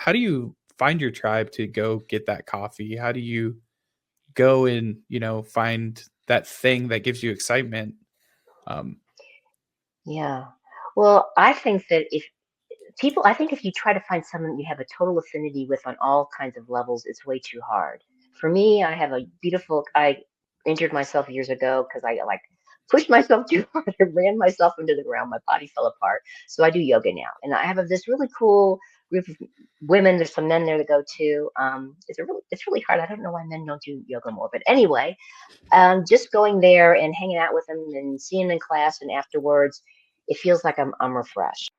how do you find your tribe to go get that coffee? How do you go and, find that thing that gives you excitement? Um, Yeah. Well, I think that I think if you try to find someone you have a total affinity with on all kinds of levels, it's way too hard. For me, I injured myself years ago because I like pushed myself too hard and ran myself into the ground. My body fell apart. So I do yoga now. And I have this really cool group of women. There's some men there to go to. It's really hard. I don't know why men don't do yoga more. But anyway, just going there and hanging out with them and seeing them in class and afterwards, it feels like I'm refreshed.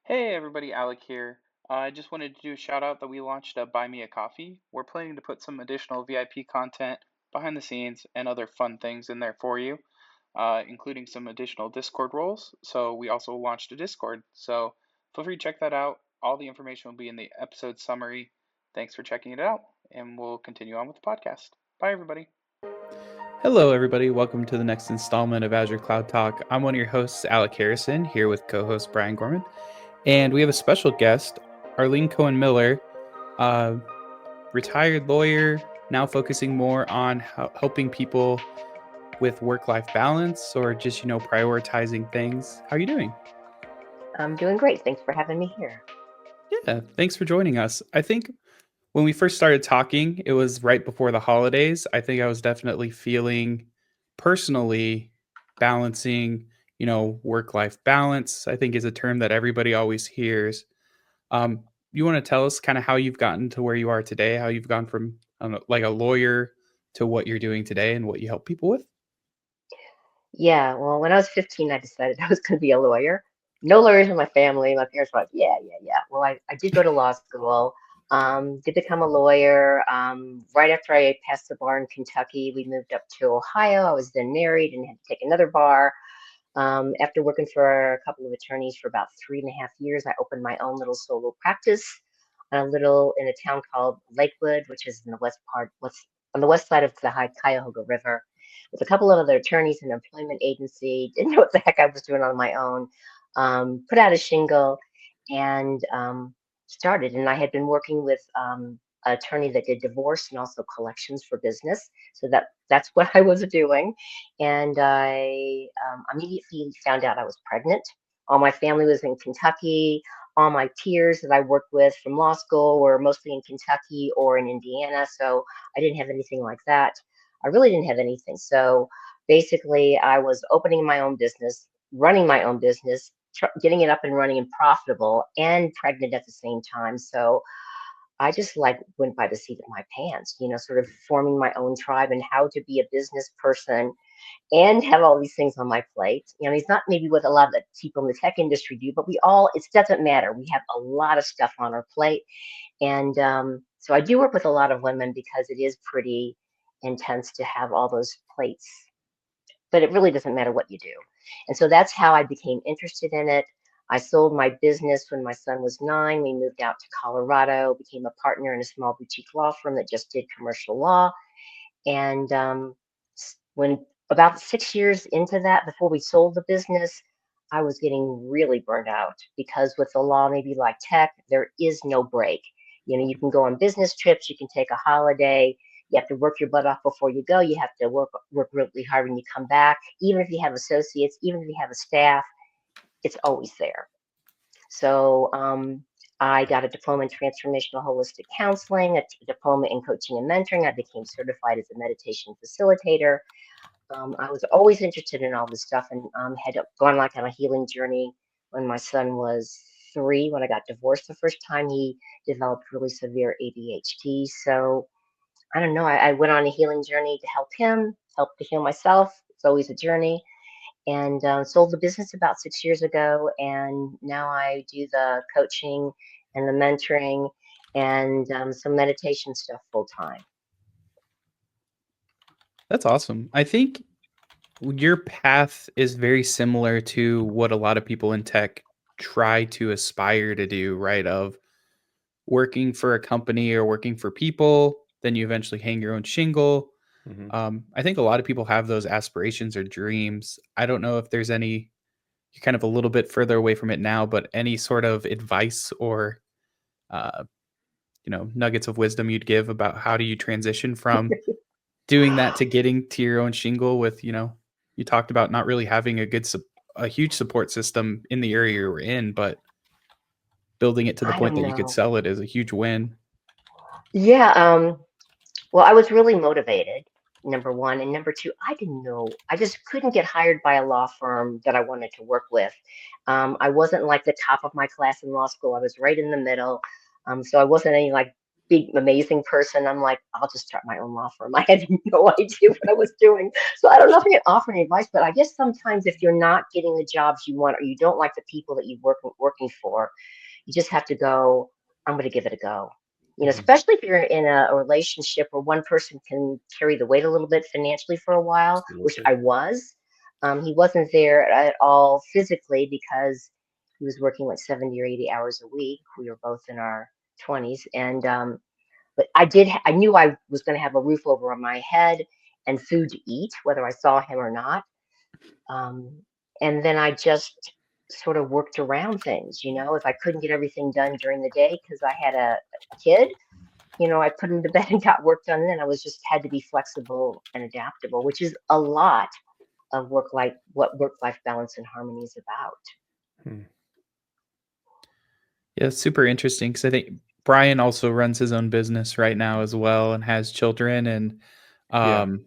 Hey everybody, Alec here. I just wanted to do a shout out that we launched a Buy Me a Coffee. We're planning to put some additional VIP content behind the scenes and other fun things in there for you, including some additional Discord roles. So we also launched a Discord. So feel free to check that out. All the information will be in the episode summary. Thanks for checking it out, and we'll continue on with the podcast. Bye, everybody. Hello, everybody. Welcome to the next installment of Azure Cloud Talk. I'm one of your hosts, Alec Harrison, here with co-host Brian Gorman, and we have a special guest, Arlene Cohen Miller, uh, retired lawyer, now focusing more on helping people with work-life balance or just prioritizing things. How are you doing? I'm doing great. Thanks for having me here. Yeah, thanks for joining us. I think when we first started talking, it was right before the holidays. I think I was definitely feeling personally balancing, work life balance, I think is a term that everybody always hears. Um, you want to tell us kind of how you've gotten to where you are today, how you've gone from like a lawyer to what you're doing today and what you help people with? Yeah, well, when I was 15, I decided I was going to be a lawyer. No lawyers in my family. My parents were like, yeah, yeah, yeah. Well, I did go to law school, did become a lawyer. Right after I passed the bar in Kentucky, we moved up to Ohio. I was then married and had to take another bar. After working for a couple of attorneys for about 3.5 years, I opened my own little solo practice in a town called Lakewood, which is in the west on the west side of the high Cuyahoga River, with a couple of other attorneys and an employment agency. Didn't know what the heck I was doing on my own. Put out a shingle and started. And I had been working with an attorney that did divorce and also collections for business. So that's what I was doing. And I immediately found out I was pregnant. All my family was in Kentucky. All my peers that I worked with from law school were mostly in Kentucky or in Indiana. So I didn't have anything like that. I really didn't have anything. So basically, I was opening my own business, running my own business, getting it up and running and profitable, and pregnant at the same time. So I just like went by the seat of my pants, sort of forming my own tribe and how to be a business person and have all these things on my plate. It's not maybe what a lot of the people in the tech industry do, but it doesn't matter. We have a lot of stuff on our plate. And so I do work with a lot of women because it is pretty intense to have all those plates, but it really doesn't matter what you do. And so that's how I became interested in it. I sold my business when my son was 9. We moved out to Colorado, became a partner in a small boutique law firm that just did commercial law. And when about 6 years into that, before we sold the business, I was getting really burned out because with the law, maybe like tech, there is no break. You can go on business trips, you can take a holiday, you have to work your butt off before you go. You have to work really hard when you come back. Even if you have associates, even if you have a staff, it's always there. So I got a diploma in transformational holistic counseling, a diploma in coaching and mentoring. I became certified as a meditation facilitator. I was always interested in all this stuff and had gone like on a healing journey when my son was 3. When I got divorced the first time, he developed really severe ADHD. So I don't know. I went on a healing journey to help him, help to heal myself. It's always a journey. And sold the business about 6 years ago. And now I do the coaching and the mentoring and some meditation stuff full time. That's awesome. I think your path is very similar to what a lot of people in tech try to aspire to do, right? Of working for a company or working for people, then you eventually hang your own shingle. hmm I think a lot of people have those aspirations or dreams. I don't know if there's any, you're kind of a little bit further away from it now, but any sort of advice or uh, nuggets of wisdom you'd give about how do you transition from doing that to getting to your own shingle with, you talked about not really having a huge support system in the area you're in, but building it to the I point don't that you could know. sell it is a huge win. Yeah. Well, I was really motivated, number one. And number two, I didn't know. I just couldn't get hired by a law firm that I wanted to work with. I wasn't like the top of my class in law school. I was right in the middle. So I wasn't any like big, amazing person. I'm like, I'll just start my own law firm. I had no idea what I was doing. So I don't know if I can offer any advice, but I guess sometimes if you're not getting the jobs you want or you don't like the people that you're working for, you just have to go, I'm going to give it a go. Mhm. Especially if you're in a relationship where one person can carry the weight a little bit financially for a while, which Absolutely. I was. He wasn't there at all physically because he was working like 70 or 80 hours a week. We were both in our 20s. But I knew I was going to have a roof over my head and food to eat, whether I saw him or not. Um, and then I just sort of worked around things, if I couldn't get everything done during the day because I had a kid, I put him to bed and got work done. And then I was just had to be flexible and adaptable, which is a lot of what work life balance and harmony is about. Hmm. Yeah, it's super interesting because I think Brian also runs his own business right now as well and has children. And Yeah. um,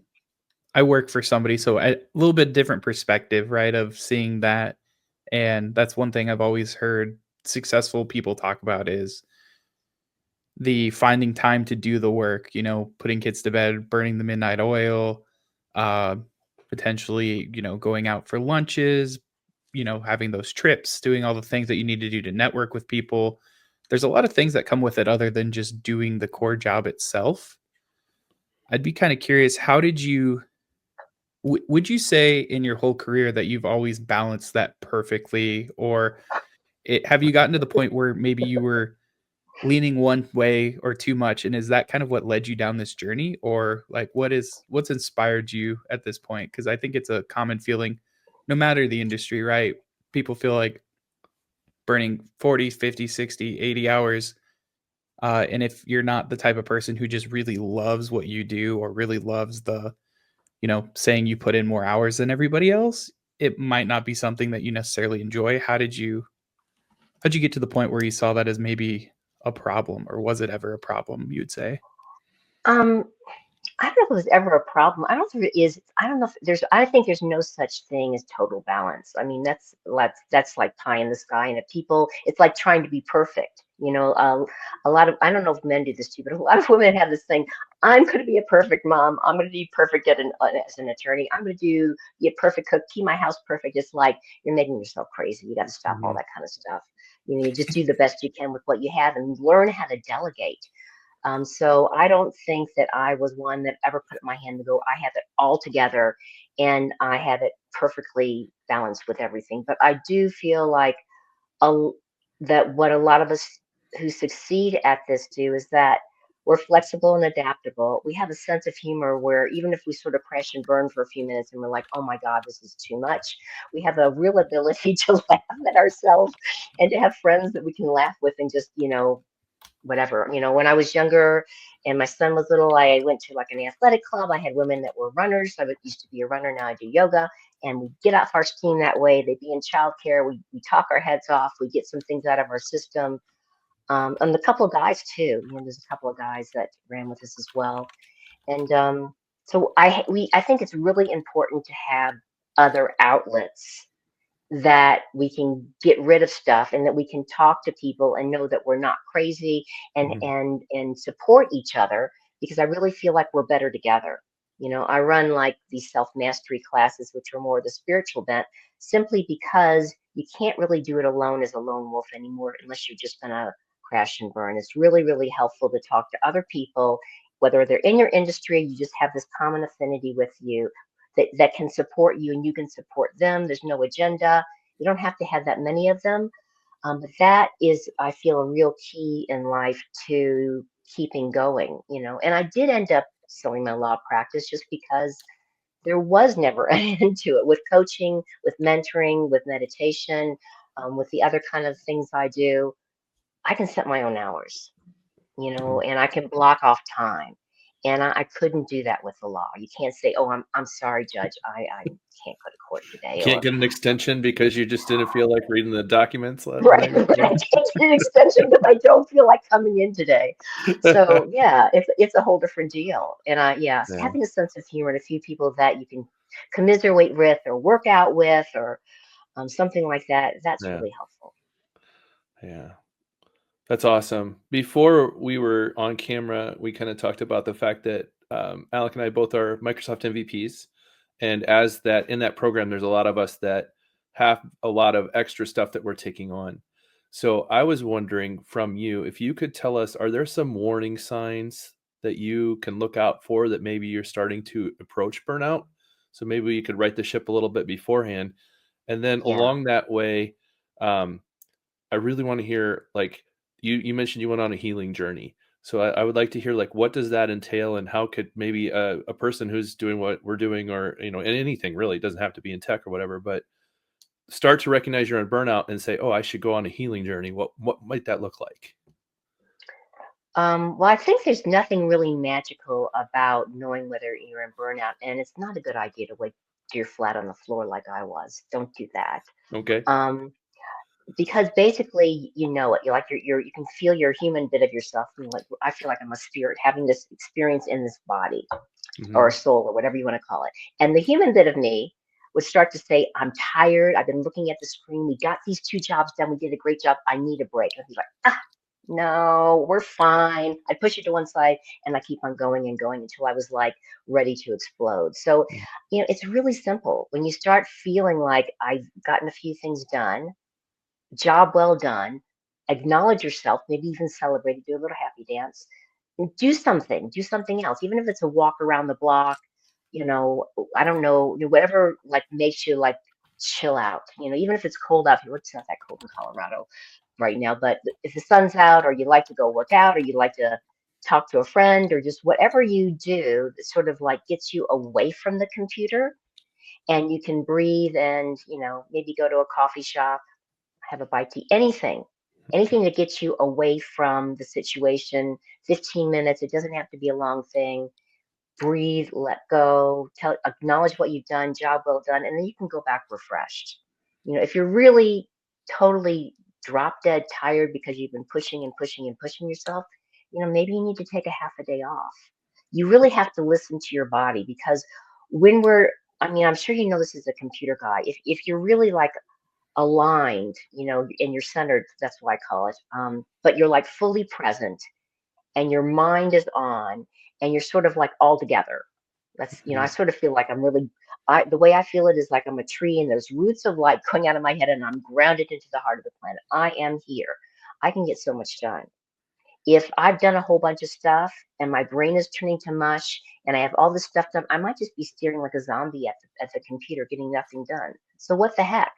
I work for somebody, so a little bit different perspective, right, of seeing that. And that's one thing I've always heard successful people talk about is the finding time to do the work, putting kids to bed, burning the midnight oil, uh, potentially, going out for lunches, having those trips, doing all the things that you need to do to network with people. There's a lot of things that come with it other than just doing the core job itself. I'd be kind of curious, how did you would you say in your whole career that you've always balanced that perfectly, or have you gotten to the point where maybe you were leaning one way or too much, and is that kind of what led you down this journey, or like what's inspired you at this point? Because I think it's a common feeling no matter the industry, right? People feel like burning 40, 50, 60, 80 hours, and if you're not the type of person who just really loves what you do or really loves the saying you put in more hours than everybody else, it might not be something that you necessarily enjoy. How'd you get to the point where you saw that as maybe a problem, or was it ever a problem, you'd say? Um, I don't know if it was ever a problem. I don't think it is. I don't know if there's. I think there's no such thing as total balance. I mean, that's like pie in the sky, and if people, it's like trying to be perfect. A lot of I don't know if men do this too, but a lot of women have this thing. I'm going to be a perfect mom. I'm going to be perfect as an attorney. I'm going to be a perfect cook, keep my house perfect. It's like you're making yourself crazy. You got to stop all Mhm. that kind of stuff. You just do the best you can with what you have and learn how to delegate. So I don't think that I was one that ever put up my hand to go, I have it all together and I have it perfectly balanced with everything. But I do feel like a, that what a lot of us who succeed at this do is that we're flexible and adaptable. We have a sense of humor where even if we sort of crash and burn for a few minutes and we're like, oh my God, this is too much, we have a real ability to laugh at ourselves and to have friends that we can laugh with and just, whatever. When I was younger and my son was little, I went to like an athletic club. I had women that were runners. Used to be a runner. Now I do yoga. And we get off our steam that way. They'd be in childcare. We talk our heads off. We get some things out of our system. And a couple of guys too. There's a couple of guys that ran with us as well. And so I think it's really important to have other outlets that we can get rid of stuff and that we can talk to people and know that we're not crazy and Mhm. and support each other because I really feel like we're better together. I run like these self-mastery classes, which are more the spiritual bent, simply because you can't really do it alone as a lone wolf anymore unless you're just gonna crash and burn. It's really, really helpful to talk to other people, whether they're in your industry, you just have this common affinity with you that can support you and you can support them. There's no agenda. You don't have to have that many of them. But that is, I feel, a real key in life to keeping going. And I did end up selling my law practice just because there was never an end to it with coaching, with mentoring, with meditation, with the other kind of things I do. I can set my own hours. Mhm. and I can block off time. And I couldn't do that with the law. You can't say, "Oh, I'm sorry, Judge, I can't go to court You today," can't or get an extension because you just didn't feel like reading the documents the right, night right. I before. can't get an extension because I don't feel like coming in today. So yeah, it's a whole different deal. And yes, Yeah, having a sense of humor and a few people that you can commiserate with or work out with or something like that, that's yeah, really helpful. yeah. That's awesome. Before we were on camera, we kind of talked about the fact that Alec and I both are Microsoft MVPs, and as that in that program, there's a lot of us that have a lot of extra stuff that we're taking on. So I was wondering from you if you could tell us, are there some warning signs that you can look out for that maybe you're starting to approach burnout? So maybe you could right the ship a little bit beforehand, and then Yeah. along that way. Um, I really want to hear like you mentioned you went on a healing journey. So I would like to hear like what does that entail and how could maybe a person who's doing what we're doing or in anything really, it doesn't have to be in tech or whatever, but start to recognize you're on burnout and say, oh, I should go on a healing journey. What might that look like? Well, I think there's nothing really magical about knowing whether you're in burnout, and it's not a good idea to wait till you're flat on the floor like I was. Don't do that. Okay. Um, because basically you know it. You're like you can feel your human bit of yourself. Like I feel like I'm a spirit having this experience in this body or a Hmm. soul or whatever you want to call it. And the human bit of me would start to say, I'm tired. I've been looking at the screen. We got these 2 jobs done. We did a great job. I need a break. And he's like, no, we're fine. I push it to one side and I keep on going and going until I was like ready to explode. So, it's really simple. When you start feeling like I've gotten a few things done, job well done, acknowledge yourself, maybe even celebrate it, do a little happy dance, and do something else, even if it's a walk around the block, you know, I don't know, whatever like makes you like chill out, even if it's cold out here. It's not that cold in Colorado right now, but if the sun's out or you like to go work out or you like to talk to a friend or just whatever you do that sort of like gets you away from the computer and you can breathe and, maybe go to a coffee shop, have a bite to eat, anything that gets you away from the situation. 15 minutes, it doesn't have to be a long thing. Breathe, let go, acknowledge what you've done, job well done, and then you can go back refreshed. If you're really totally drop dead tired because you've been pushing and pushing and pushing yourself, maybe you need to take a half a day off. You really have to listen to your body because when I mean, I'm sure you know this as a computer guy. If you're really like aligned, and you're centered, that's what I call it. But you're like fully present and your mind is on and you're sort of like all together. I sort of feel like the way I feel it is like I'm a tree and there's roots of light going out of my head and I'm grounded into the heart of the planet. I am here. I can get so much done. If I've done a whole bunch of stuff and my brain is turning to mush and I have all this stuff done, I might just be staring like a zombie at the computer getting nothing done. So what the heck?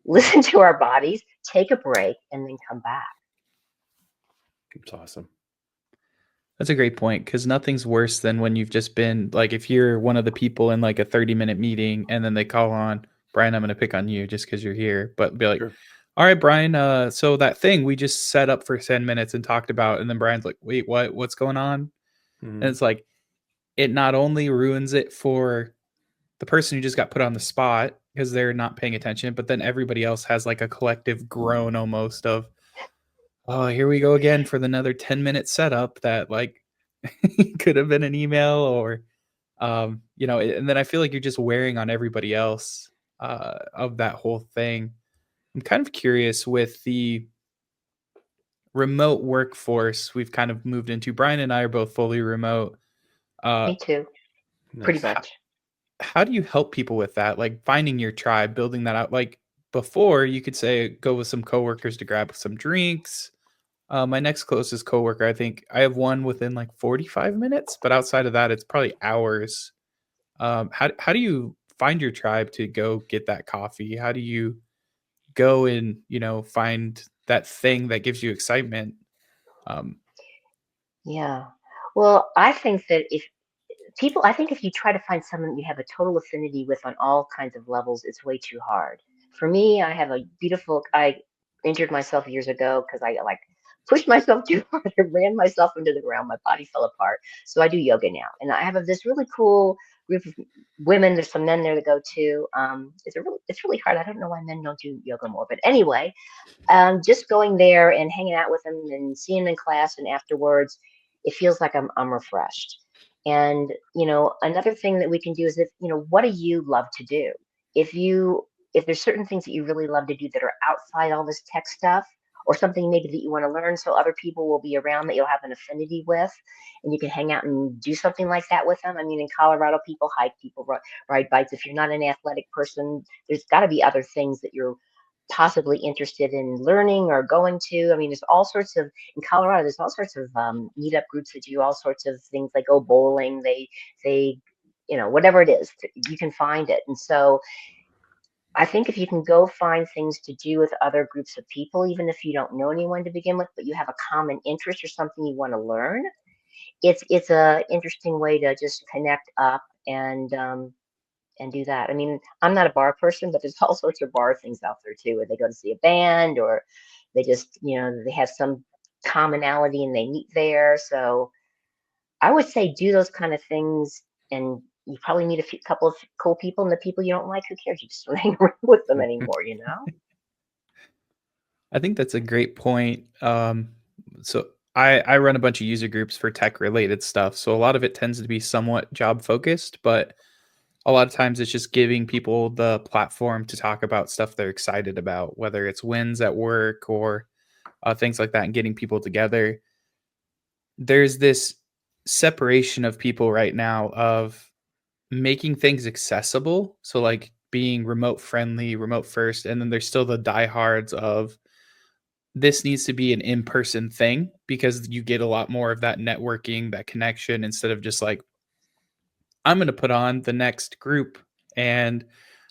Listen to our bodies, take a break, and then come back. It's awesome. That's a great point because nothing's worse than when you've just been like, if you're one of the people in like a 30-minute meeting and then they call on Brian, I'm going to pick on you just because you're here, but be like, Sure. all right, Brian. So that thing we just set up for 10 minutes and talked about, and then Brian's like, wait, what? What's going on? And Mhm. it's like, it not only ruins it for the person who just got put on the spot because they're not paying attention, but then everybody else has like a collective groan almost of, oh, here we go again for another 10-minute setup that like could have been an email or, and then I feel like you're just wearing on everybody else of that whole thing. I'm kind of curious with the remote workforce we've kind of moved into. Brian and I are both fully remote. Uh, Me too, pretty Nice. much. how do you help people with that? Like finding your tribe, building that out. Like before, you could say go with some coworkers to grab some drinks. My next closest coworker, I think I have one within like 45 minutes, but outside of that, it's probably hours. How do you find your tribe to go get that coffee? How do you go and find that thing that gives you excitement? Um, Yeah. Well, I think if you try to find someone you have a total affinity with on all kinds of levels, it's way too hard. For me, I injured myself years ago because I like pushed myself too hard. I ran myself into the ground. My body fell apart. So I do yoga now, and I have this really cool group of women. There's some men there to go to. It's really hard. I don't know why men don't do yoga more, but anyway, just going there and hanging out with them and seeing them in class and afterwards, it feels like I'm refreshed. And another thing that we can do is, if what do you love to do? If you if there's certain things that you really love to do that are outside all this tech stuff, or something maybe that you want to learn, so other people will be around that you'll have an affinity with, and you can hang out and do something like that with them. I mean, in Colorado, people hike, people ride bikes. If you're not an athletic person, there's got to be other things that you're possibly interested in learning or going to. I mean, there's all sorts of, in Colorado, there's all sorts of meetup groups that do all sorts of things. They go bowling, they, whatever it is, you can find it. And so I think if you can go find things to do with other groups of people, even if you don't know anyone to begin with, but you have a common interest or something you want to learn, it's a interesting way to just connect up and do that. I mean, I'm not a bar person, but there's all sorts of bar things out there too, where they go to see a band, or they just, they have some commonality and they meet there. So I would say do those kind of things, and you probably meet a couple of cool people, and the people you don't like, who cares? You just don't hang around with them anymore. I think that's a great point. So I run a bunch of user groups for tech related stuff. So a lot of it tends to be somewhat job focused, but a lot of times it's just giving people the platform to talk about stuff they're excited about, whether it's wins at work or things like that, and getting people together. There's this separation of people right now of making things accessible. So like being remote friendly, remote first, and then there's still the diehards of this needs to be an in-person thing because you get a lot more of that networking, that connection, instead of just like, I'm going to put on the next group and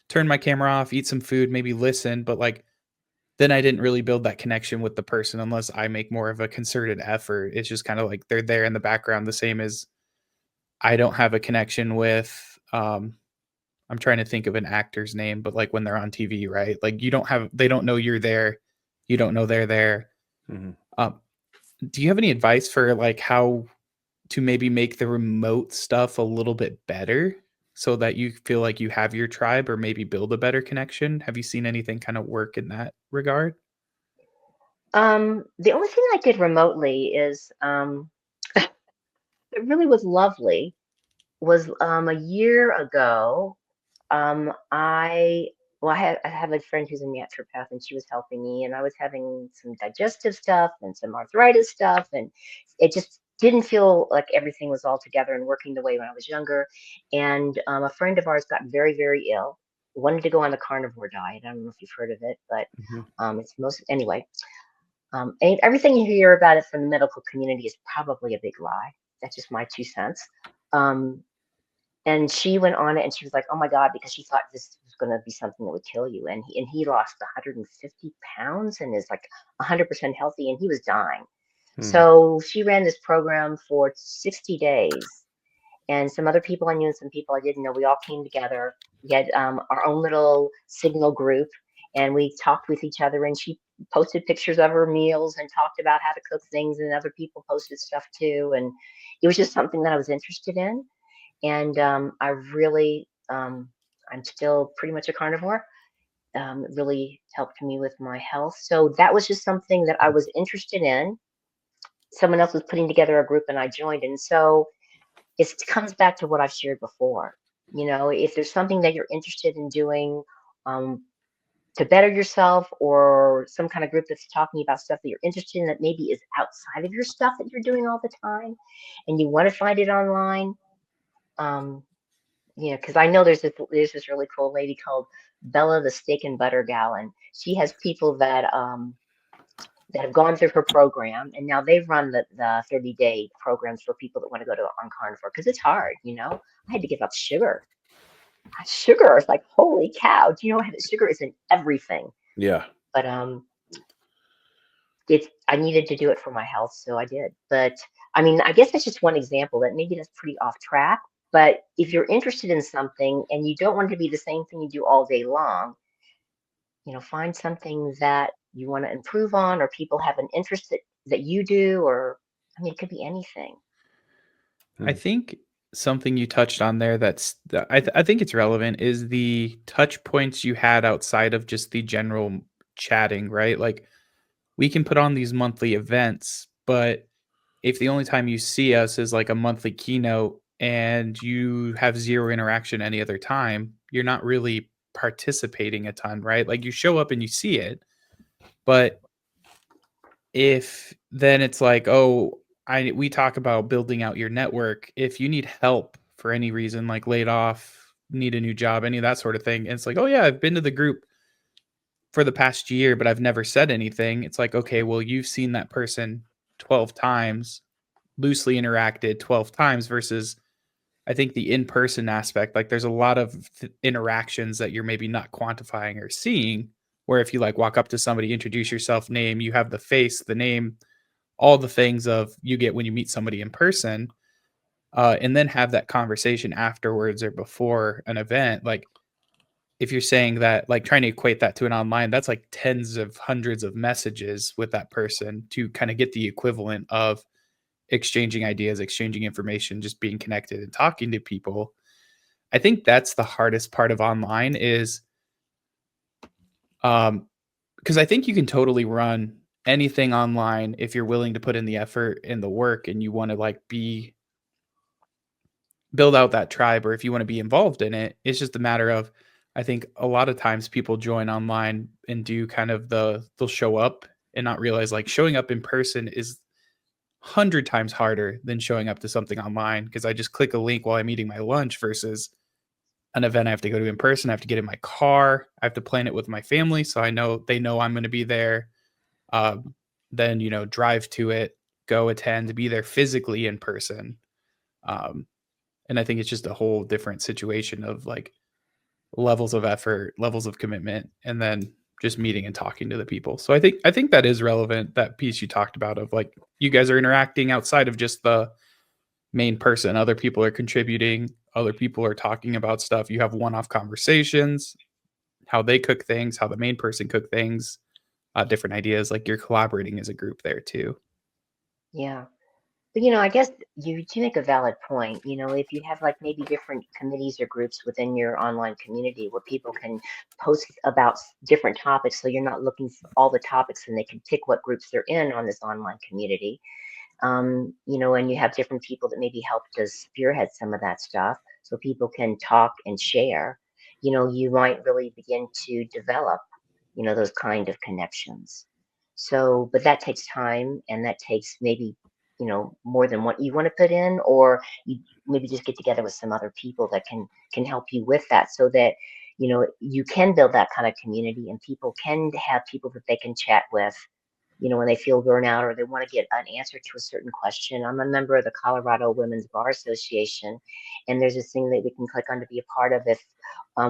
turn my camera off, eat some food, maybe listen, but like then I didn't really build that connection with the person unless I make more of a concerted effort. It's just kind of like they're there in the background, the same as I don't have a connection with I'm trying to think of an actor's name, but like when they're on TV, right? Like they don't know you're there. You don't know they're there. Mhm. Do you have any advice for like how to maybe make the remote stuff a little bit better so that you feel like you have your tribe, or maybe build a better connection? Have you seen anything kind of work in that regard? The only thing I did remotely is it really was lovely. Was a year ago. I well, I have a friend who's a naturopath, and she was helping me, and I was having some digestive stuff and some arthritis stuff, and it just didn't feel like everything was all together and working the way when I was younger. And a friend of ours got very, very ill. Wanted to go on the carnivore diet. I don't know if you've heard of it, but Mhm. it's most anyway. And everything you hear about it from the medical community is probably a big lie. That's just my 2 cents. Um, and she went on it and she was like, oh my God, because she thought this was going to be something that would kill you. And he lost 150 pounds and is like 100% healthy, and he was dying. Hmm. So she ran this program for 60 days. And some other people I knew and some people I didn't know, we all came together. We had our own little signal group, and we talked with each other. And she posted pictures of her meals and talked about how to cook things, and other people posted stuff too. And it was just something that I was interested in. And I really, I'm still pretty much a carnivore. It really helped me with my health. So that was just something that I was interested in. Someone else was putting together a group and I joined. And so it comes back to what I've shared before. If there's something that you're interested in doing um, to better yourself, or some kind of group that's talking about stuff that you're interested in that maybe is outside of your stuff that you're doing all the time, and you want to find it online, um, because I know there's this really cool lady called Bella the Steak and Butter Gal, and she has people that have gone through her program, and now they've run the 30-day programs for people that want to go to on carnivore, because it's hard. I had to give up sugar. Sugar is like, holy cow! Do you know sugar is in everything? Yeah. But I needed to do it for my health, so I did. But I mean, I guess that's just one example that maybe that's pretty off track. But if you're interested in something and you don't want it to be the same thing you do all day long, find something that you want to improve on, or people have an interest that you do, or I mean, it could be anything. I think something you touched on there I think it's relevant is the touch points you had outside of just the general chatting, right? Like we can put on these monthly events, but if the only time you see us is like a monthly keynote and you have zero interaction any other time, you're not really participating a ton, right? Like you show up and you see it, but if then it's like, oh, we talk about building out your network. If you need help for any reason, like laid off, need a new job, any of that sort of thing, and it's like, oh yeah, I've been to the group for the past year, but I've never said anything. It's like, okay, well, you've seen that person 12 times, loosely interacted 12 times versus I think the in-person aspect, like there's a lot of interactions that you're maybe not quantifying or seeing. Where if you like walk up to somebody, introduce yourself, name, you have the face, the name, all the things of you get when you meet somebody in person, and then have that conversation afterwards or before an event. Like if you're saying that, like trying to equate that to an online, that's like tens of hundreds of messages with that person to kind of get the equivalent of exchanging ideas, exchanging information, just being connected and talking to people. I think that's the hardest part of online is because I think you can totally run anything online if you're willing to put in the effort and the work and you want to like build out that tribe, or if you want to be involved in it. It's just a matter of I think a lot of times people join online and do kind of they'll show up and not realize like showing up in person is 100 times harder than showing up to something online because I just click a link while I'm eating my lunch versus an event I have to go to in person. I have to get in my car. I have to plan it with my family so I know they know I'm going to be there. Then drive to it, go attend, be there physically in person. Um, and I think it's just a whole different situation of like levels of effort, levels of commitment, and then just meeting and talking to the people. So I think that is relevant. That piece you talked about of like you guys are interacting outside of just the main person. Other people are contributing. Other people are talking about stuff. You have one-off conversations, how they cook things, how the main person cook things, different ideas. Like you're collaborating as a group there too. Yeah. But I guess you do make a valid point. If you have like maybe different committees or groups within your online community where people can post about different topics, so you're not looking for all the topics and they can pick what groups they're in on this online community. And you have different people that maybe help to spearhead some of that stuff so people can talk and share. You might really begin to develop, those kind of connections. So, but that takes time and that takes maybe, more than what you want to put in, or you maybe just get together with some other people that can help you with that so that, you can build that kind of community and people can have people that they can chat with when they feel burnout or they want to get an answer to a certain question. I'm a member of the Colorado Women's Bar Association, and there's this thing that we can click on to be a part of if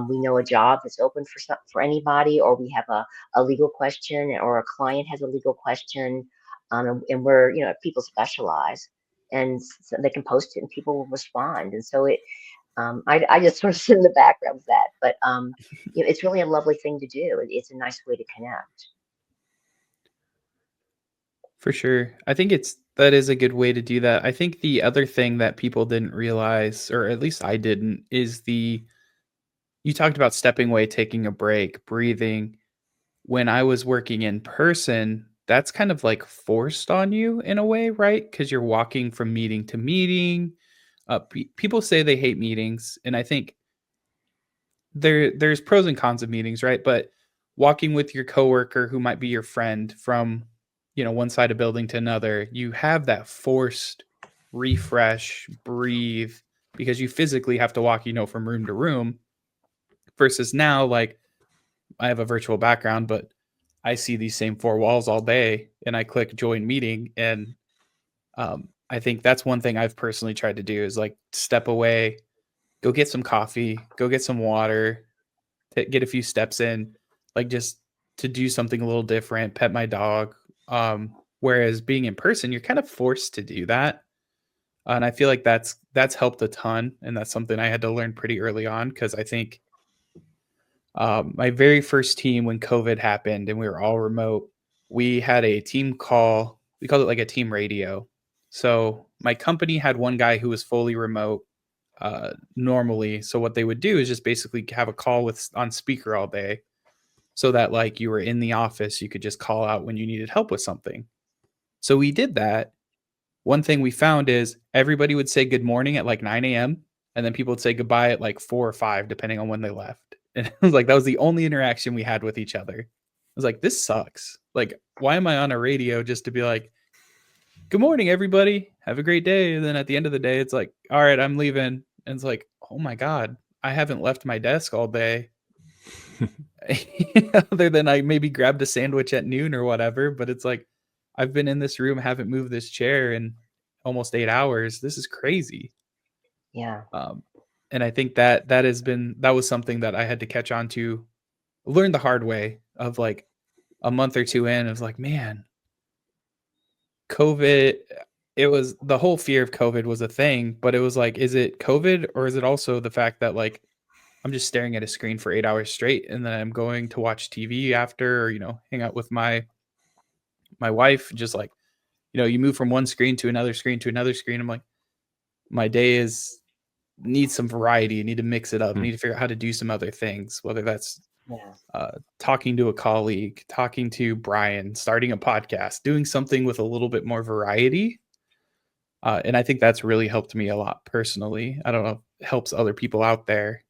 we know a job that's open for anybody, or we have a legal question, or a client has a legal question, and we're people specialize, and so they can post it and people will respond, and so I just sort of sit in the background of that, but it's really a lovely thing to do. It's a nice way to connect. For sure. I think that is a good way to do that. I think the other thing that people didn't realize, or at least I didn't, is you talked about stepping away, taking a break, breathing. When I was working in person, that's kind of like forced on you in a way, right? Because you're walking from meeting to meeting. People say they hate meetings, and I think there's pros and cons of meetings, right? But walking with your coworker who might be your friend from, one side of building to another, you have that forced refresh, breathe, because you physically have to walk, from room to room versus now, like I have a virtual background, but I see these same four walls all day and I click join meeting. And I think that's one thing I've personally tried to do is like step away, go get some coffee, go get some water, get a few steps in, like just to do something a little different, pet my dog. Whereas being in person, you're kind of forced to do that. And I feel like that's helped a ton. And that's something I had to learn pretty early on because I think my very first team when COVID happened and we were all remote, we had a team call we called it like a team radio. So my company had one guy who was fully remote normally. So what they would do is just basically have a call with on speaker all day, so that like you were in the office, you could just call out when you needed help with something. So we did that. One thing we found is everybody would say good morning at like 9 a.m. and then people would say goodbye at like 4 or 5, depending on when they left. And it was like that was the only interaction we had with each other. I was like, this sucks. Like, why am I on a radio just to be like, good morning, everybody. Have a great day. And then at the end of the day, it's like, all right, I'm leaving. And it's like, oh my God, I haven't left my desk all day. Other than I maybe grabbed a sandwich at noon or whatever. But it's like, I've been in this room, haven't moved this chair in almost 8 hours. This is crazy. Yeah. And I think that that was something that I had to catch on to, learn the hard way of like a month or two in. I was like, man, COVID, it was the whole fear of COVID was a thing, but it was like, is it COVID or is it also the fact that like I'm just staring at a screen for 8 hours straight and then I'm going to watch TV after, or, hang out with my wife, just like, you move from one screen to another screen to another screen. I'm like, my day needs some variety. I need to mix it up. I need to figure out how to do some other things, whether that's talking to a colleague, talking to Brian, starting a podcast, doing something with a little bit more variety. And I think that's really helped me a lot personally. I don't know if it helps other people out there,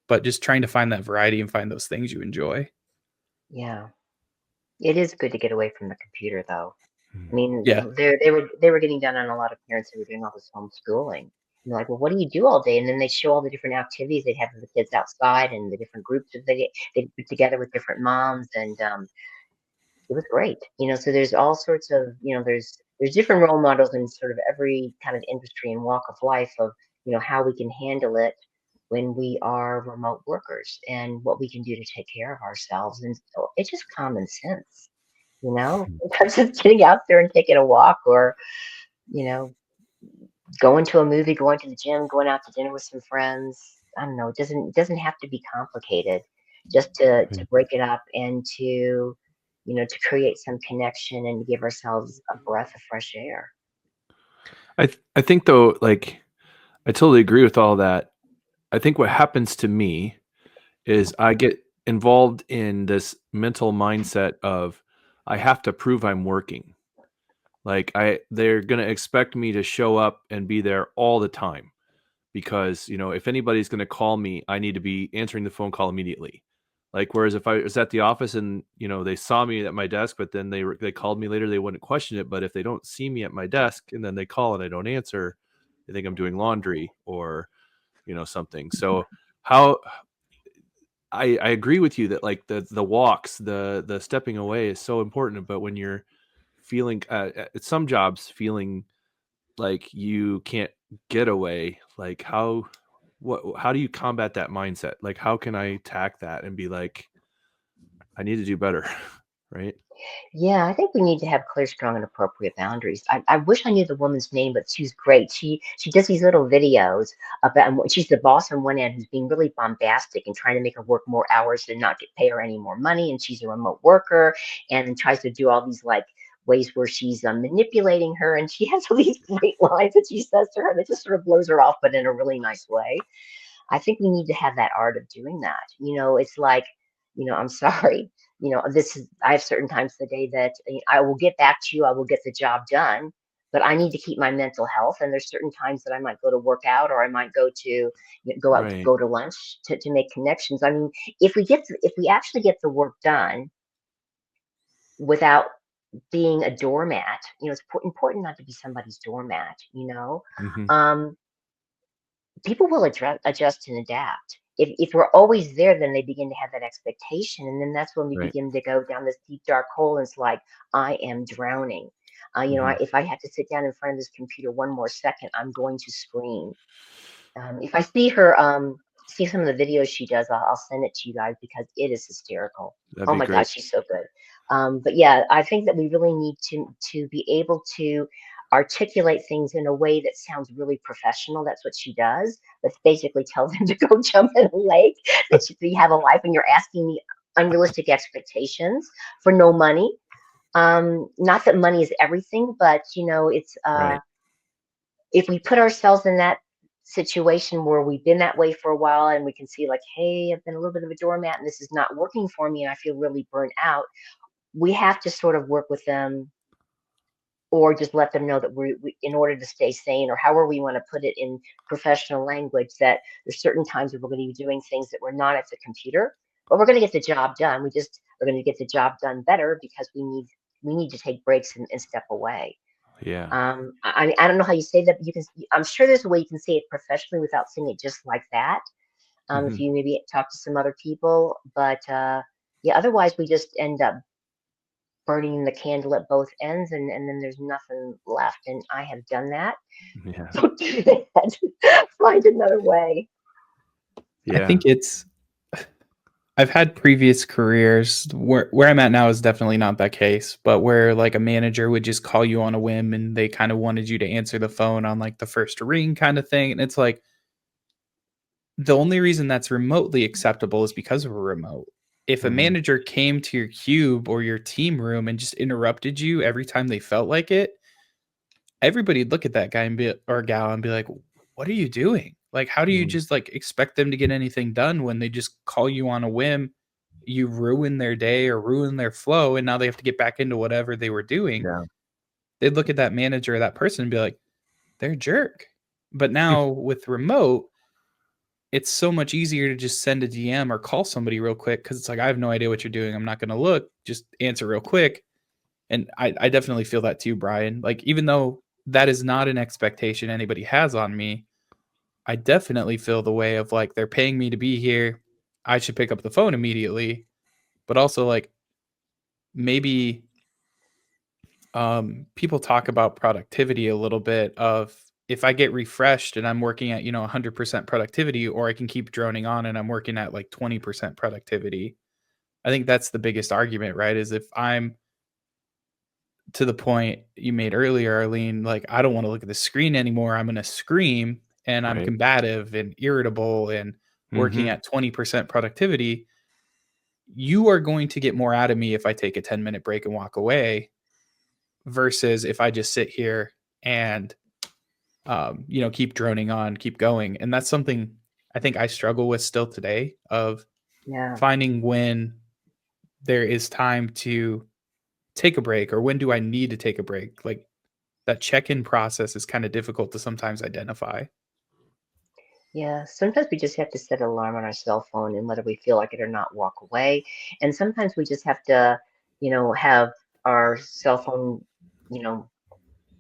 but just trying to find that variety and find those things you enjoy. Yeah. It is good to get away from the computer, though. I mean, Yeah. they were getting down on a lot of parents who were doing all this homeschooling. And they're like, well, what do you do all day? And then they show all the different activities they have with the kids outside and the different groups that they put together with different moms, and it was great. So there's all sorts of there's different role models in sort of every kind of industry and walk of life of how we can handle it when we are remote workers and what we can do to take care of ourselves. And so it's just common sense. Sometimes just getting out there and taking a walk, or going to a movie, going to the gym, going out to dinner with some friends. I don't know. It doesn't have to be complicated. Just to break it up and to to create some connection and to give ourselves a breath of fresh air. I think though, like, I totally agree with all that. I think what happens to me is I get involved in this mental mindset of I have to prove I'm working. Like they're going to expect me to show up and be there all the time because, if anybody's going to call me, I need to be answering the phone call immediately. Like, whereas if I was at the office and, they saw me at my desk, but then they called me later, they wouldn't question it. But if they don't see me at my desk and then they call and I don't answer, they think I'm doing laundry or, something. So I agree with you that like the walks, the stepping away is so important. But when you're feeling at some jobs feeling like you can't get away, like how do you combat that mindset? Like, how can I tack that and be like, I need to do better, right? Yeah, I think we need to have clear, strong, and appropriate boundaries. I wish I knew the woman's name, but she's great. She does these little videos about, and she's the boss on one end who's being really bombastic and trying to make her work more hours and not pay her any more money. And she's a remote worker and tries to do all these like ways where she's manipulating her. And she has all these great lines that she says to her that just sort of blows her off, but in a really nice way. I think we need to have that art of doing that. It's like, I'm sorry, I have certain times of the day that I will get back to you, I will get the job done, but I need to keep my mental health. And there's certain times that I might go to work out, or I might go to go out to Right. go to lunch to make connections. I mean, if we actually get the work done without being a doormat, it's important not to be somebody's doormat, Mm-hmm. people will adjust and adapt. If we're always there, then they begin to have that expectation. And then that's when we Right. begin to go down this deep, dark hole. And it's like, I am drowning. If I had to sit down in front of this computer one more second, I'm going to scream. If I see her, see some of the videos she does, I'll send it to you guys because it is hysterical. That'd Oh be my great. gosh, she's so good. But yeah, I think that we really need to be able to articulate things in a way that sounds really professional. That's what she does. Let's basically tell them to go jump in a lake, that you have a life and you're asking me unrealistic expectations for no money. Not that money is everything, but it's Right. if we put ourselves in that situation where we've been that way for a while and we can see like, hey, I've been a little bit of a doormat and this is not working for me and I feel really burnt out, we have to sort of work with them or just let them know that we in order to stay sane, or however we want to put it in professional language, that there's certain times where we're going to be doing things that we're not at the computer, but we're going to get the job done. We just are going to get the job done better because we need to take breaks and step away. Yeah. I don't know how you say that, but you can. I'm sure there's a way you can say it professionally without saying it just like that. If Mhm. you maybe talk to some other people, but yeah, otherwise we just end up burning the candle at both ends, and then there's nothing left. And I have done that. Yeah. Don't do that. Find another way. I Yeah. think I've had previous careers where I'm at now is definitely not that case, but where like a manager would just call you on a whim and they kind of wanted you to answer the phone on like the first ring kind of thing. And it's like the only reason that's remotely acceptable is because we're remote. If a Mhm. manager came to your cube or your team room and just interrupted you every time they felt like it, everybody'd look at that guy and be or gal and be like, "What are you doing? Like, how do you Mhm. just like expect them to get anything done when they just call you on a whim? You ruin their day or ruin their flow, and now they have to get back into whatever they were doing." Yeah. They'd look at that manager or that person and be like, "They're a jerk." But now with remote, it's so much easier to just send a DM or call somebody real quick because it's like, I have no idea what you're doing. I'm not going to look. Just answer real quick. And I definitely feel that too, Brian. Like, even though that is not an expectation anybody has on me, I definitely feel the way of like, they're paying me to be here. I should pick up the phone immediately. But also, like, maybe people talk about productivity a little bit of if I get refreshed and I'm working at, 100% productivity, or I can keep droning on and I'm working at like 20% productivity. I think that's the biggest argument, right? Is if I'm to the point you made earlier, Arlene, like I don't want to look at the screen anymore. I'm going to scream and I'm Right. combative and irritable and working Mhm. at 20% productivity. You are going to get more out of me if I take a 10-minute break and walk away versus if I just sit here and, keep droning on, keep going. And that's something I think I struggle with still today of Yeah. finding when there is time to take a break or when do I need to take a break. Like that check-in process is kind of difficult to sometimes identify. Yeah, sometimes we just have to set an alarm on our cell phone and whether we feel like it or not, walk away. And sometimes we just have to, have our cell phone, you know,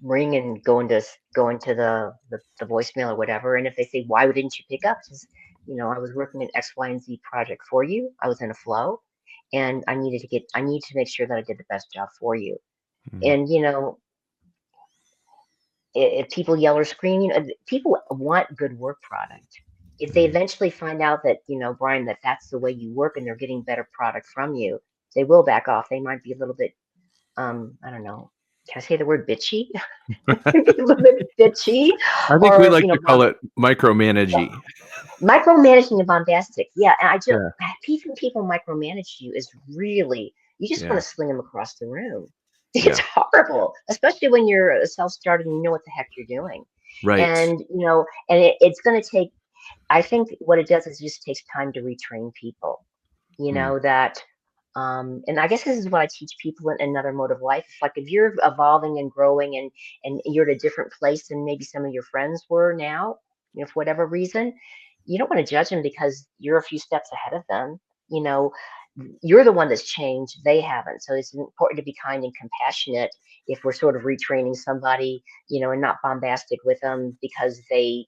ring and go into the voicemail or whatever. And if they say, why didn't you pick up? Just, I was working an X, Y, and Z project for you. I was in a flow and I need to make sure that I did the best job for you. Mhm. And, if people yell or scream, people want good work product. If they Mhm. eventually find out that, Brian, that that's the way you work and they're getting better product from you, they will back off. They might be a little bit, I don't know, can I say the word bitchy? Maybe a little bit bitchy, I think we or, like to call it micromanaging. micromanaging and bombastic. Yeah, and I just Yeah. people micromanage you is really, you just want Yeah. to sling them across the room. Yeah. It's horrible, especially when you're a self-starter and you know what the heck you're doing. Right. And it's going to take. I think what it does is it just takes time to retrain people. Mm. That. And I guess this is what I teach people in another mode of life. It's like if you're evolving and growing and you're at a different place than maybe some of your friends were now, for whatever reason, you don't want to judge them because you're a few steps ahead of them. You know, you're the one that's changed, they haven't. So it's important to be kind and compassionate if we're sort of retraining somebody, and not bombastic with them because they,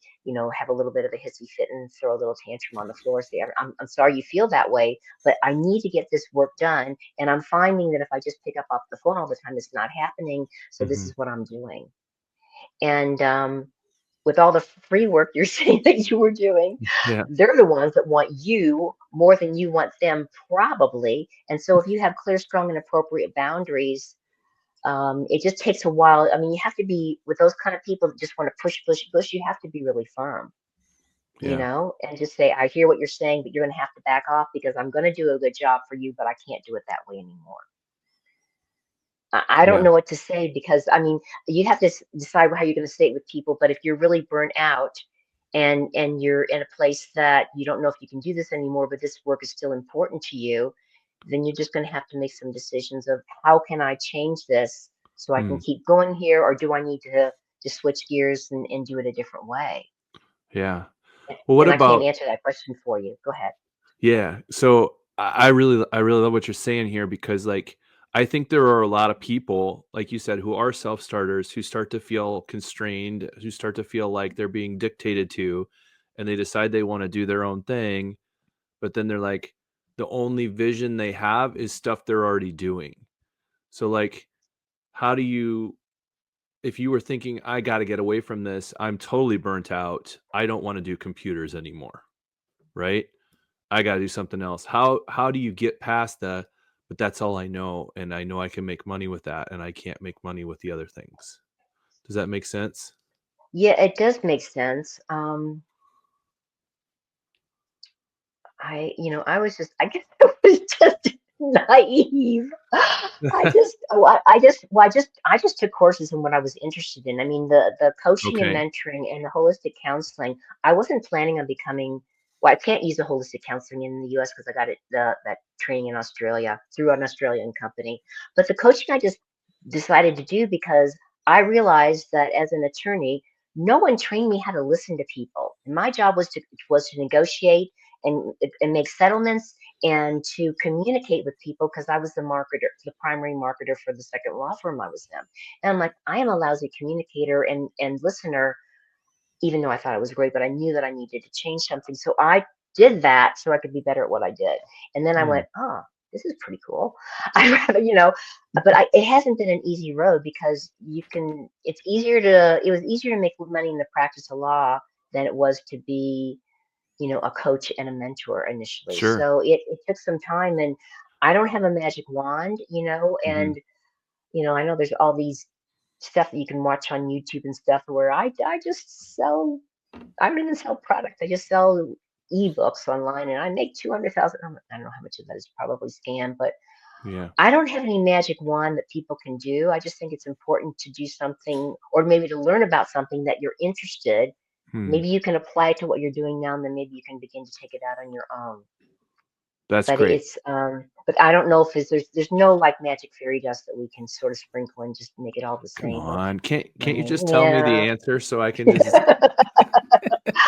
have a little bit of a hissy fit and throw a little tantrum on the floor. Say, I'm sorry you feel that way, but I need to get this work done. And I'm finding that if I just pick up off the phone all the time, it's not happening. So this Mhm. is what I'm doing. And with all the free work you're saying that you were doing, Yeah. they're the ones that want you more than you want them, probably. And so if you have clear, strong, and appropriate boundaries, it just takes a while. I mean, you have to be with those kind of people that just want to push, push, push. You have to be really firm, Yeah. and just say, I hear what you're saying, but you're going to have to back off because I'm going to do a good job for you, but I can't do it that way anymore. I don't Yeah. know what to say, because I mean, you have to decide how you're going to say it with people. But if you're really burnt out and you're in a place that you don't know if you can do this anymore, but this work is still important to you, then you're just going to have to make some decisions of how can I change this so I can Mm. keep going here, or do I need to switch gears and do it a different way? Yeah. Well, what And I can't about answer that question for you. Go ahead. yeah? So I really love what you're saying here because like I think there are a lot of people, like you said, who are self starters who start to feel constrained, who start to feel like they're being dictated to, and they decide they want to do their own thing, but then they're like the only vision they have is stuff they're already doing. So like, how do you if you were thinking, I got to get away from this, I'm totally burnt out, I don't want to do computers anymore, right? I got to do something else. How do you get past the but that's all I know and I know I can make money with that and I can't make money with the other things. Does that make sense? Yeah, it does make sense. I was just, I guess I was just naive. I just took courses in what I was interested in. I mean, the coaching and Okay. mentoring and the holistic counseling, I wasn't planning on becoming, well, I can't use the holistic counseling in the US because I got that training in Australia through an Australian company. But the coaching I just decided to do because I realized that as an attorney, no one trained me how to listen to people. And my job was to negotiate and make settlements and to communicate with people, because I was the primary marketer for the second law firm I was in. And I'm like, I am a lousy communicator and listener, even though I thought it was great, but I knew that I needed to change something. So I did that so I could be better at what I did. And then I Hmm. went, oh, this is pretty cool. I rather, but it hasn't been an easy road, because it was easier to make money in the practice of law than it was to be a coach and a mentor initially. Sure. So it took some time, and I don't have a magic wand, Hmm. and I know there's all these stuff that you can watch on YouTube and stuff where I just sell, I don't even sell product. I just sell ebooks online and I make 200,000. I don't know how much of that is probably scam, but Yeah. I don't have any magic wand that people can do. I just think it's important to do something, or maybe to learn about something that you're interested. Hmm. Maybe you can apply it to what you're doing now, and then maybe you can begin to take it out on your own. That's But great. but I don't know if there's no like magic fairy dust that we can sort of sprinkle and just make it all the Come same with on. Can't you money. just tell me the Yeah. answer so I can just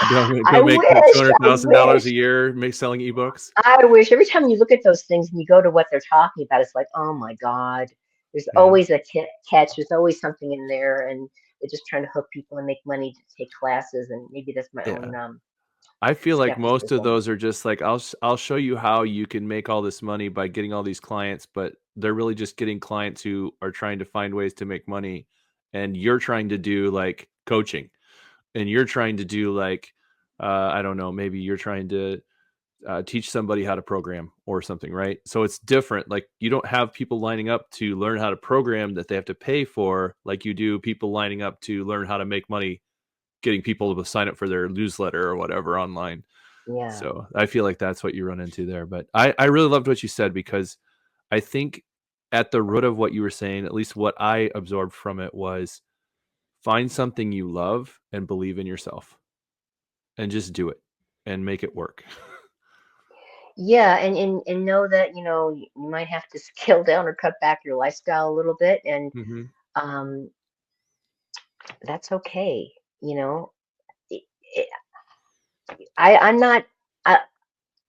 go I make the wish, I $200,000 wish, a year make selling ebooks? I wish. Every time you look at those things and you go to what they're talking about, it's like, oh my God, there's Yeah. always a catch. There's always something in there, and they're just trying to hook people and make money to take classes. And maybe that's my Yeah. own I feel like most of skepticism. those are just like I'll show you how you can make all this money by getting all these clients, but they're really just getting clients who are trying to find ways to make money, and you're trying to do like coaching, and you're trying to do like I don't know, maybe you're trying to teach somebody how to program or something, right? So it's different. Like you don't have people lining up to learn how to program that they have to pay for, like you do people lining up to learn how to make money getting people to sign up for their newsletter or whatever online. Yeah. So I feel like that's what you run into there. But I really loved what you said because I think at the root of what you were saying, at least what I absorbed from it was find something you love and believe in yourself and just do it and make it work. Yeah, and know that you might have to scale down or cut back your lifestyle a little bit, and Hmm. um, that's okay. You know, I, I'm not. I,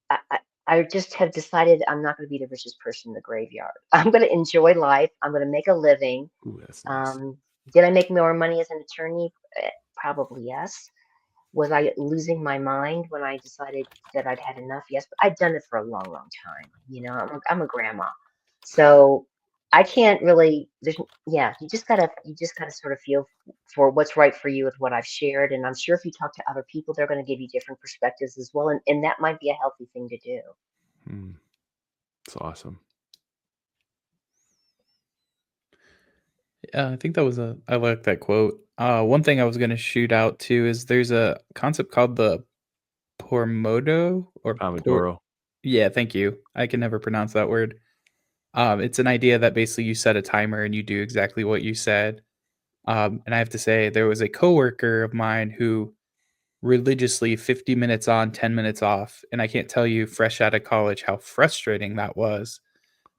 I I just have decided I'm not going to be the richest person in the graveyard. I'm going to enjoy life. I'm going to make a living. Ooh, that's nice. Um, did I make more money as an attorney? Probably yes. Was I losing my mind when I decided that I'd had enough? Yes, but I'd done it for a long, long time. I'm a grandma, so I can't really. Yeah, you just gotta sort of feel for what's right for you with what I've shared, and I'm sure if you talk to other people, they're going to give you different perspectives as well, and that might be a healthy thing to do. Mm, it's awesome. Yeah, I think that was I like that quote. One thing I was going to shoot out too is there's a concept called the Pormodo or Port. Pomodoro. Yeah, thank you. I can never pronounce that word. It's an idea that basically you set a timer and you do exactly what you said. And I have to say, there was a coworker of mine who religiously 50 minutes on, 10 minutes off. And I can't tell you, fresh out of college, how frustrating that was.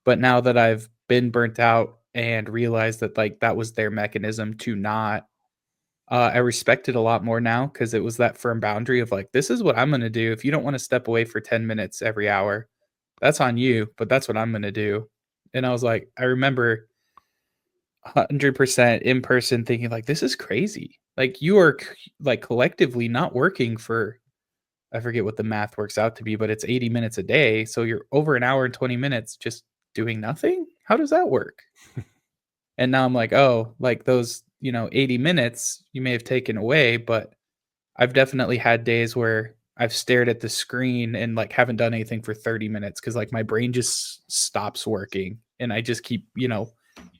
But now that I've been burnt out and realized that like that was their mechanism to not, I respect it a lot more now because it was that firm boundary of like, this is what I'm going to do. If you don't want to step away for 10 minutes every hour, that's on you, but that's what I'm going to do. And I was like, I remember 100% in person thinking like, this is crazy. Like you are like collectively not working for, I forget what the math works out to be, but it's 80 minutes a day. So you're over an hour and 20 minutes just doing nothing. How does that work? And now I'm like, oh, like those, 80 minutes you may have taken away, but I've definitely had days where I've stared at the screen and like haven't done anything for 30 minutes because like my brain just stops working and I just keep,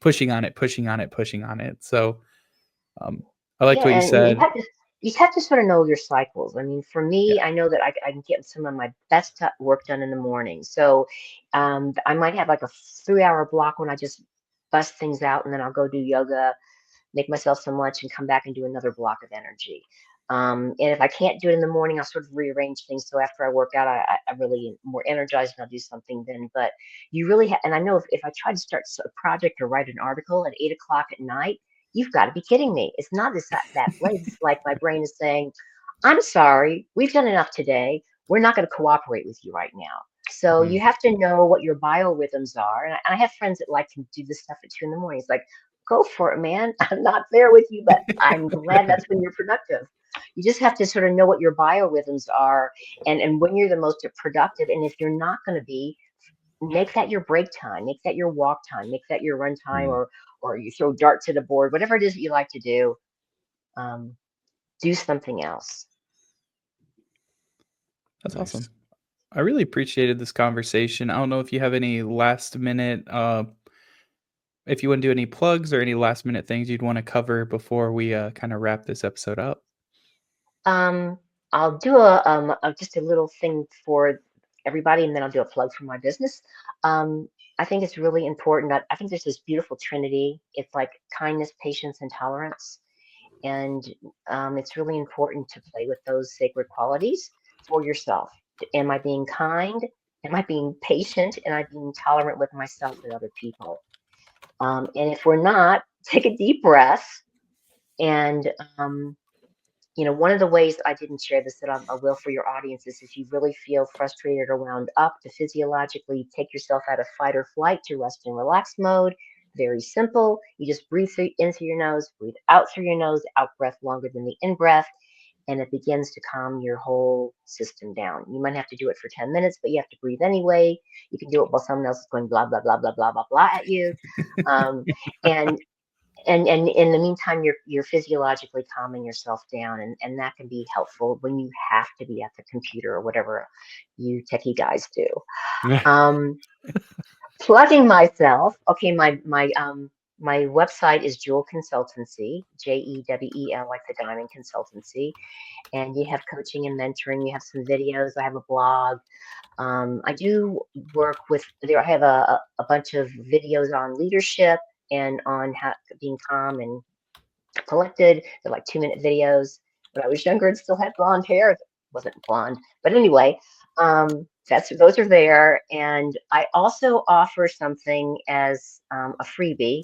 pushing on it, pushing on it, pushing on it. So I liked Yeah, what you and said. you have to sort of know your cycles. I mean, for Yeah. me, I know that I can get some of my best work done in the morning. So I might have like a 3 hour block when I just bust things out, and then I'll go do yoga, make myself some lunch, and come back and do another block of energy. And if I can't do it in the morning, I'll sort of rearrange things. So after I work out, I really am more energized and I'll do something then. But you really and I know if I try to start a project or write an article at 8 o'clock at night, you've got to be kidding me. It's not that late. It's like my brain is saying, I'm sorry, we've done enough today. We're not going to cooperate with you right now. So Mm. you have to know what your biorhythms are. And I have friends that like to do this stuff at 2 in the morning. It's like, go for it, man. I'm not there with you, but I'm glad that's when you're productive. You just have to sort of know what your biorhythms are and when you're the most productive. And if you're not going to be, make that your break time, make that your walk time, make that your run time, Mm. or you throw darts at a board, whatever it is that you like to do. Do something else. That's Nice. awesome. I really appreciated this conversation. I don't know if you have any last minute, if you want to do any plugs or any last minute things you'd want to cover before we kind of wrap this episode up. Um, I'll do just a little thing for everybody, and then I'll do a plug for my business. Um, I think it's really important that I think there's this beautiful trinity. It's like kindness, patience, and tolerance, and it's really important to play with those sacred qualities for yourself. Am I being kind? Am I being patient? Am I being tolerant with myself and other people? And if we're not, take a deep breath and one of the ways I didn't share this that I will for your audience is if you really feel frustrated or wound up, to physiologically take yourself out of fight or flight to rest and relax mode. Very simple. You just breathe in through your nose, breathe out through your nose, out breath longer than the in breath, and it begins to calm your whole system down. You might have to do it for 10 minutes, but you have to breathe anyway. You can do it while someone else is going blah, blah, blah, blah, blah, blah, blah at you. Um, and and in the meantime you're physiologically calming yourself down, and that can be helpful when you have to be at the computer or whatever you techie guys do. um Plugging myself, okay, my website is Jewel Consultancy, Jewel, like the diamond consultancy, and you have coaching and mentoring, you have some videos, I have a blog. I do work with there. I have a bunch of videos on leadership and on how being calm and collected. They're like 2 minute videos. When I was younger and still had blonde hair, it wasn't blonde, but anyway, those are there. And I also offer something as a freebie.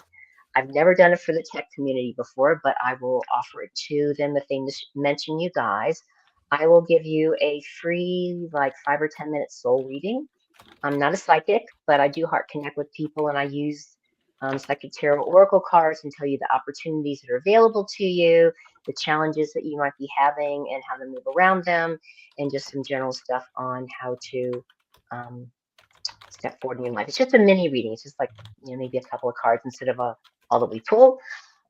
I've never done it for the tech community before, but I will offer it to them if they mention you guys. I will give you a free, like 5 or 10 minute soul reading. I'm not a psychic, but I do heart connect with people, and I use psychic tarot oracle cards and tell you the opportunities that are available to you, the challenges that you might be having, and how to move around them, and just some general stuff on how to um, step forward in your life. It's just a mini reading. It's just like maybe a couple of cards instead of all that we pull.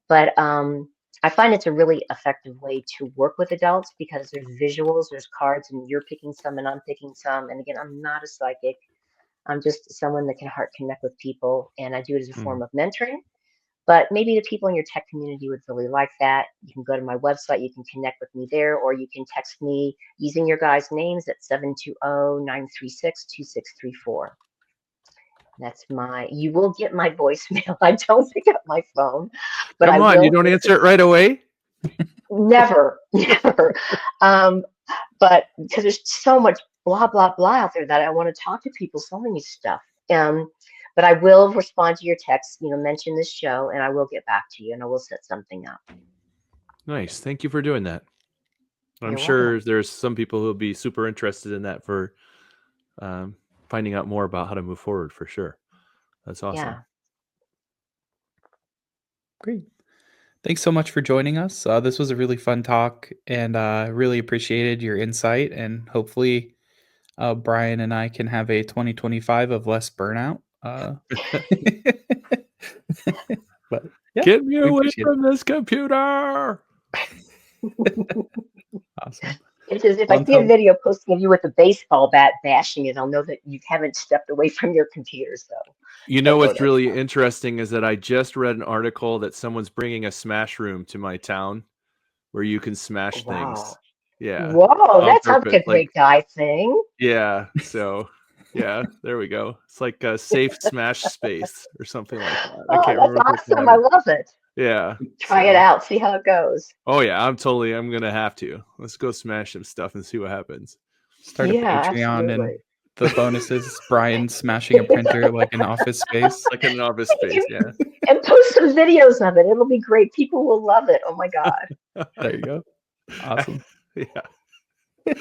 But I find it's a really effective way to work with adults because there's visuals, there's cards, and you're picking some and I'm picking some. And again, I'm not a psychic. I'm just someone that can heart connect with people, and I do it as a form of mentoring. But maybe the people in your tech community would really like that. You can go to my website, you can connect with me there, or you can text me using your guys' names at 720-936-2634. That's you will get my voicemail. I don't pick up my phone, but I Come on, you will don't listen. answer it right away? Never, never. Um, but because there's so much blah, blah, blah out there that I want to talk to people selling me stuff. Um, but I will respond to your text, mention this show, and I will get back to you and I will set something up. Nice. Thank you for doing that. I'm You're sure welcome. there's some people who will be super interested in that for finding out more about how to move forward for sure. That's awesome. Yeah. Great. Thanks so much for joining us. This was a really fun talk, and really appreciated your insight. And hopefully, Brian and I can have a 2025 of less burnout. But yeah, Get me we away appreciate it. from this computer. Awesome. It's as if Well, I see a until video posting of you with a baseball bat bashing it, I'll know that you haven't stepped away from your computer. So You know don't go what's there. really interesting is that I just read an article that someone's bringing a smash room to my town where you can smash things. Wow. Yeah. Whoa, On that sounds like purpose. a great guy thing. Yeah. So yeah, there we go. It's like a safe smash space or something like that. I Oh, can't that's remember what they awesome. call I it. love it. Yeah. Try it out. See how it goes. Oh yeah, I'm gonna have to. Let's go smash some stuff and see what happens. start a Yeah, Patreon, and absolutely. the bonus is Brian smashing a printer like in office space. Like in an office space, yeah. And post some videos of it. It'll be great. People will love it. Oh my God. There you go. Awesome. Yeah.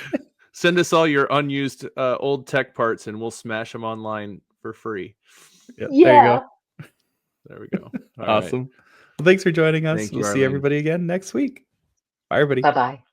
Send us all your unused old tech parts and we'll smash them online for free. Yeah, there you Yeah. go. There we go. All right. Awesome. Well, thanks for joining us. Thank you, We'll see Arlene. everybody again next week. Bye, everybody. Bye-bye.